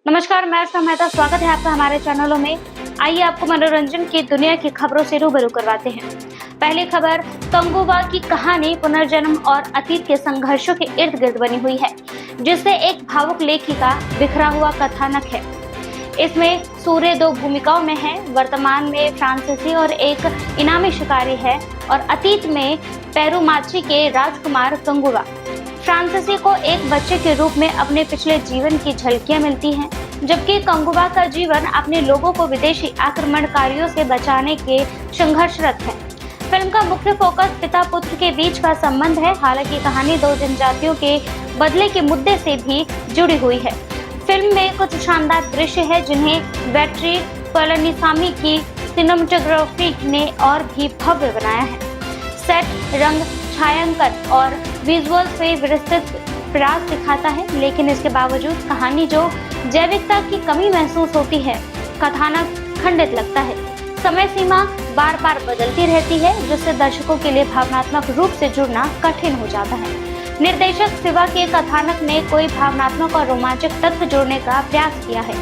नमस्कार, मैं आस्था मेहता। स्वागत है आपका हमारे चैनलों में। आइए आपको मनोरंजन की दुनिया की खबरों से रूबरू करवाते हैं। पहली खबर, कंगुवा की कहानी पुनर्जन्म और अतीत के संघर्षों के इर्द गिर्द बनी हुई है, जिससे एक भावुक लेखिका बिखरा हुआ कथानक है। इसमें सूर्य दो भूमिकाओं में है। वर्तमान में फ्रांसीसी और एक इनामी शिकारी है और अतीत में पेरुमाची के राजकुमार कंगुवा। फ्रांसीसी को एक बच्चे के रूप में अपने पिछले जीवन की झलकियां मिलती हैं, जबकि कंगुवा का जीवन अपने लोगों को विदेशी आक्रमणकारियों से बचाने के संघर्षरत है। फिल्म का मुख्य फोकस पिता पुत्र के बीच का संबंध है। हालांकि कहानी दो जनजातियों के बदले के मुद्दे से भी जुड़ी हुई है। फिल्म में कुछ शानदार दृश्य है जिन्हें बैटरी पलनीसामी की सिनेमेटोग्राफी ने और भी भव्य बनाया है। सेट, रंग, छायांकन और विजुअल से विस्तृत प्रयास दिखाता है, लेकिन इसके बावजूद कहानी जो जैविकता की कमी महसूस होती है, कथानक खंडित लगता है। समय सीमा बार बार बदलती रहती है, जिससे दर्शकों के लिए भावनात्मक रूप से जुड़ना कठिन हो जाता है। निर्देशक शिवा के कथानक ने कोई भावनात्मक और रोमांचक तत्व जोड़ने का प्रयास किया है,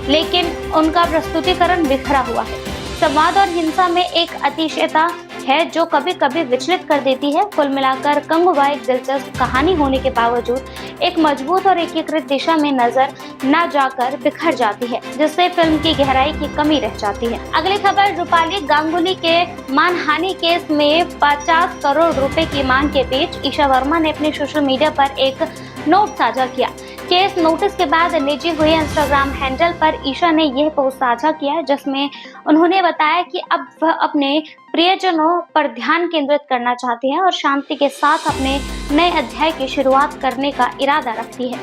लेकिन उनका प्रस्तुतिकरण बिखरा हुआ है। संवाद और हिंसा में एक अतिशयता है जो कभी कभी विचलित कर देती है। कुल मिलाकर कंगुवा एक दिलचस्प कहानी होने के बावजूद एक मजबूत और एकीकृत दिशा में नजर न जाकर बिखर जाती है, जिससे फिल्म की गहराई की कमी रह जाती है। अगली खबर, रूपाली गांगुली के मानहानि केस में 50 करोड़ रुपए की मांग के बीच ईशा वर्मा ने अपने सोशल मीडिया पर एक नोट साझा किया। केस नोटिस के बाद निजी हुए इंस्टाग्राम हैंडल पर ईशा ने यह पोस्ट साझा किया, जिसमें उन्होंने बताया कि अब वह अपने प्रियजनों पर ध्यान केंद्रित करना चाहती हैं और शांति के साथ अपने नए अध्याय की शुरुआत करने का इरादा रखती है।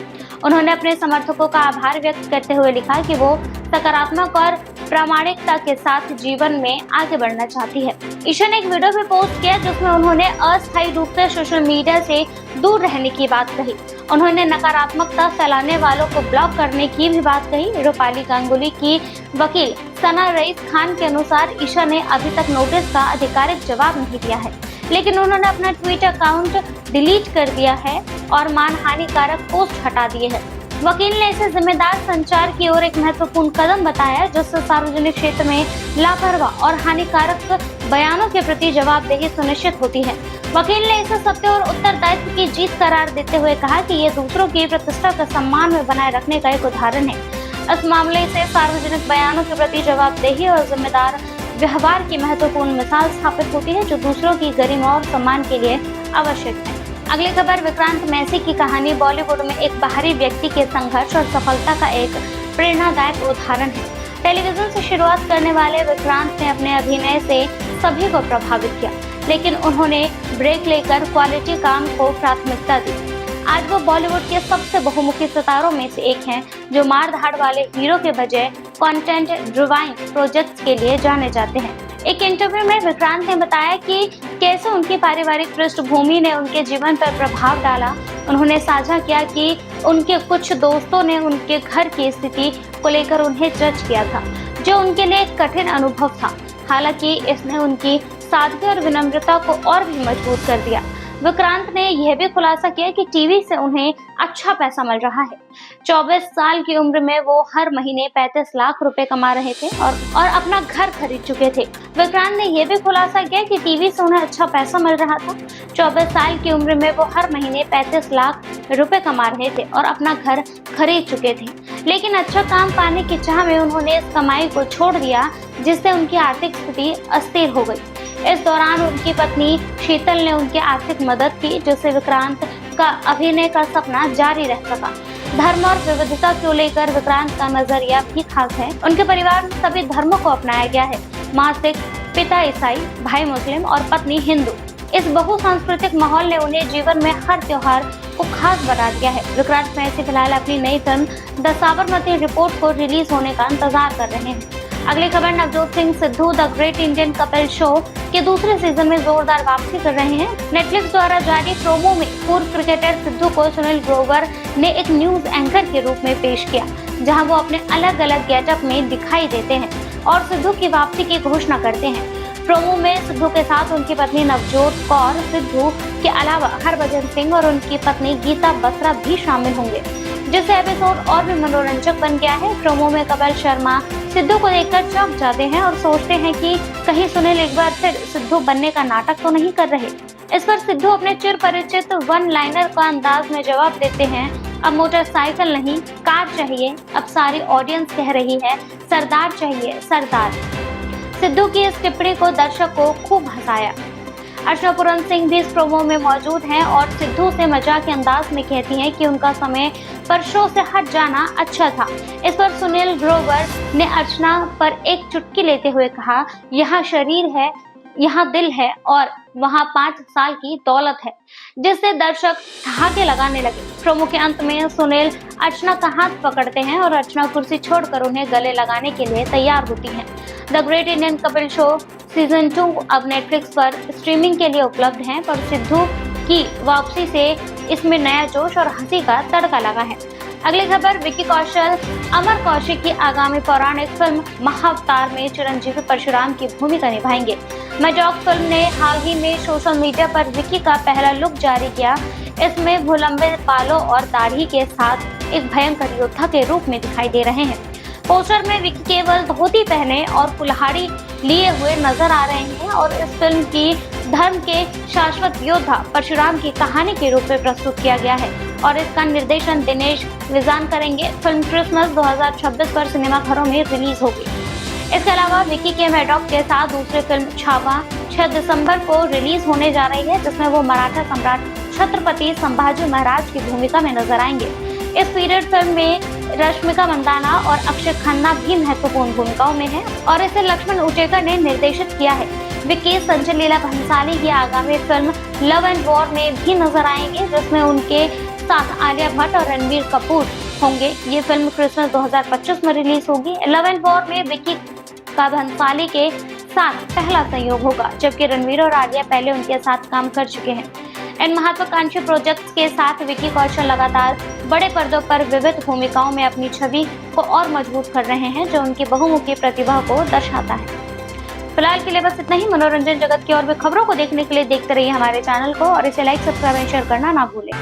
उन्होंने अपने समर्थकों का आभार व्यक्त करते हुए लिखा कि वो सकारात्मक और प्रामाणिकता के साथ जीवन में आगे बढ़ना चाहती है। ईशा ने एक वीडियो भी पोस्ट किया जिसमें उन्होंने अस्थायी रूप से सोशल मीडिया से दूर रहने की बात कही। उन्होंने नकारात्मकता फैलाने वालों को ब्लॉक करने की भी बात कही। रूपाली गांगुली की वकील सना रईस खान के अनुसार ईशा ने अभी तक नोटिस का आधिकारिक जवाब नहीं दिया है, लेकिन उन्होंने अपना ट्वीट अकाउंट डिलीट कर दिया है और मानहानिकारक पोस्ट हटा दिए हैं। वकील ने इसे जिम्मेदार संचार की ओर एक महत्वपूर्ण कदम बताया, जिससे सार्वजनिक क्षेत्र में लापरवाह और हानिकारक बयानों के प्रति जवाबदेही सुनिश्चित होती है। वकील ने इसे सत्य और उत्तरदायित्व की जीत करार देते हुए कहा कि ये दूसरों की प्रतिष्ठा का सम्मान में बनाए रखने का एक उदाहरण है। इस मामले से सार्वजनिक बयानों के प्रति जवाबदेही और जिम्मेदार व्यवहार की महत्वपूर्ण मिसाल स्थापित होती है, जो दूसरों की गरिमा और सम्मान के लिए आवश्यक है। अगली खबर, विक्रांत मैसी की कहानी बॉलीवुड में एक बाहरी व्यक्ति के संघर्ष और सफलता का एक प्रेरणादायक उदाहरण है। टेलीविजन से शुरुआत करने वाले विक्रांत ने अपने अभिनय से सभी को प्रभावित किया, लेकिन उन्होंने ब्रेक लेकर क्वालिटी काम को प्राथमिकता दी। आज वो बॉलीवुड के सबसे बहुमुखी सितारों में से एक हैं, जो मार धाड़ वाले हीरो के बजाय कंटेंट ड्रिवन प्रोजेक्ट्स के लिए जाने जाते हैं। एक इंटरव्यू में विक्रांत ने बताया कि कैसे उनकी पारिवारिक पृष्ठभूमि ने उनके जीवन पर प्रभाव डाला। उन्होंने साझा किया कि उनके कुछ दोस्तों ने उनके घर की स्थिति को लेकर उन्हें जज किया था, जो उनके लिए एक कठिन अनुभव था। हालांकि इसने उनकी सादगी और विनम्रता को और भी मजबूत कर दिया। विक्रांत ने यह भी खुलासा किया कि टीवी से उन्हें अच्छा पैसा मिल रहा है। 24 साल की उम्र में वो हर महीने 35 लाख रुपए कमा रहे थे और अपना घर खरीद चुके थे। विक्रांत ने यह भी खुलासा किया कि टीवी से उन्हें अच्छा पैसा मिल रहा था। 24 साल की उम्र में वो हर महीने 35 लाख रुपए कमा रहे थे और अपना घर खरीद चुके थे, लेकिन अच्छा काम पाने की चाह में उन्होंने इस कमाई को छोड़ दिया, जिससे उनकी आर्थिक स्थिति अस्थिर हो गई। इस दौरान उनकी पत्नी शीतल ने उनकी आर्थिक मदद की, जिससे विक्रांत का अभिनय का सपना जारी रह सका। धर्म और विविधता को लेकर विक्रांत का नजरिया भी खास है। उनके परिवार में सभी धर्मों को अपनाया गया है। माँ सिख, पिता ईसाई, भाई मुस्लिम और पत्नी हिंदू। इस बहुसांस्कृतिक माहौल ने उन्हें जीवन में हर त्योहार को खास बना दिया है। विक्रांत मैसी फिलहाल अपनी नई फिल्म द साबरमती रिपोर्ट को रिलीज होने का इंतजार कर रहे हैं। अगली खबर, Navjot Singh Sidhu the great Indian couple show के दूसरे सीजन में जोरदार वापसी कर रहे हैं। नेटफ्लिक्स द्वारा जारी प्रोमो में पूर्व क्रिकेटर सिद्धू को सुनील ग्रोवर ने एक न्यूज एंकर के रूप में पेश किया, जहां वो अपने अलग अलग गेटअप में दिखाई देते हैं और सिद्धू की वापसी की घोषणा करते हैं। प्रोमो में सिद्धू के साथ उनकी पत्नी नवजोत कौर सिद्धू के अलावा हरभजन सिंह और उनकी पत्नी गीता बसरा भी शामिल होंगे। जिससे एपिसोड और भी मनोरंजक बन गया है। प्रोमो में कपिल शर्मा सिद्धू को देखकर चौंक जाते हैं और सोचते हैं कि कहीं सुनील एक बार फिर सिद्धू बनने का नाटक तो नहीं कर रहे। इस पर सिद्धू अपने चिर परिचित वन लाइनर का अंदाज में जवाब देते हैं, अब मोटरसाइकिल नहीं कार चाहिए, अब सारी ऑडियंस कह रही है सरदार चाहिए सरदार। सिद्धू की इस टिप्पणी को दर्शक को खूब हंसाया। अर्चना पूरन सिंह भी इस प्रोमो में मौजूद हैं और सिद्धू से मजाक के अंदाज में कहती हैं कि उनका समय पर शो से हट जाना अच्छा था। इस पर सुनील ग्रोवर ने अर्चना पर एक चुटकी लेते हुए कहा, यहाँ शरीर है, यहाँ दिल है और वहाँ 5 साल की दौलत है, जिससे दर्शक ठहाके लगाने लगे। प्रोमो के अंत में सुनील अर्चना का हाथ पकड़ते हैं और अर्चना कुर्सी छोड़कर उन्हें गले लगाने के लिए तैयार होती हैं। The great Indian Kapil show season 2 अब नेटफ्लिक्स पर स्ट्रीमिंग के लिए उपलब्ध है, पर सिद्धू की वापसी से इसमें नया जोश और हंसी का तड़का लगा है। अगली खबर, विक्की कौशल अमर कौशिक की आगामी पौराणिक फिल्म महाअवतार में चिरंजीवी परशुराम की भूमिका निभाएंगे। मैजॉक फिल्म ने हाल ही में सोशल मीडिया पर विक्की का पहला लुक जारी किया। इसमें भूलंबे बालों और दाढ़ी के साथ एक भयंकर योद्धा के रूप में दिखाई दे रहे हैं। पोस्टर में विक्की केवल धोती पहने और कुल्हाड़ी लिए हुए नजर आ रहे हैं और इस फिल्म की धर्म के शाश्वत योद्धा परशुराम की कहानी के रूप में प्रस्तुत किया गया है और इसका निर्देशन दिनेश विजान करेंगे। फिल्म क्रिसमस 2026 पर सिनेमाघरों में रिलीज होगी। इसके अलावा विक्की के मैडॉक के साथ दूसरी फिल्म छावा 6 दिसंबर को रिलीज होने जा रही है, जिसमें वो मराठा सम्राट छत्रपति संभाजी महाराज की भूमिका में नजर आएंगे। इस पीरियड फिल्म में रश्मिका मंदाना और अक्षय खन्ना भी महत्वपूर्ण भूमिकाओं में हैं और इसे लक्ष्मण उचेकर ने निर्देशित किया है। विक्की संजय लीला भंसाली की आगामी फिल्म लव एंड वॉर में भी नजर आएंगे, जिसमें उनके साथ आलिया भट्ट और रणबीर कपूर होंगे। ये फिल्म क्रिसमस 2025 में रिलीज होगी। लव एंड वॉर में विक्की का भंसाली के साथ पहला संयोग होगा, जबकि रणबीर और आलिया पहले उनके साथ काम कर चुके हैं। इन महत्वाकांक्षी प्रोजेक्ट्स के साथ विक्की कौशल लगातार बड़े पर्दों पर विविध भूमिकाओं में अपनी छवि को और मजबूत कर रहे हैं, जो उनकी बहुमुखी प्रतिभा को दर्शाता है। फिलहाल के लिए बस इतना ही। मनोरंजन जगत की और भी खबरों को देखने के लिए देखते रहिए हमारे चैनल को और इसे लाइक, सब्सक्राइब और शेयर करना ना भूलें।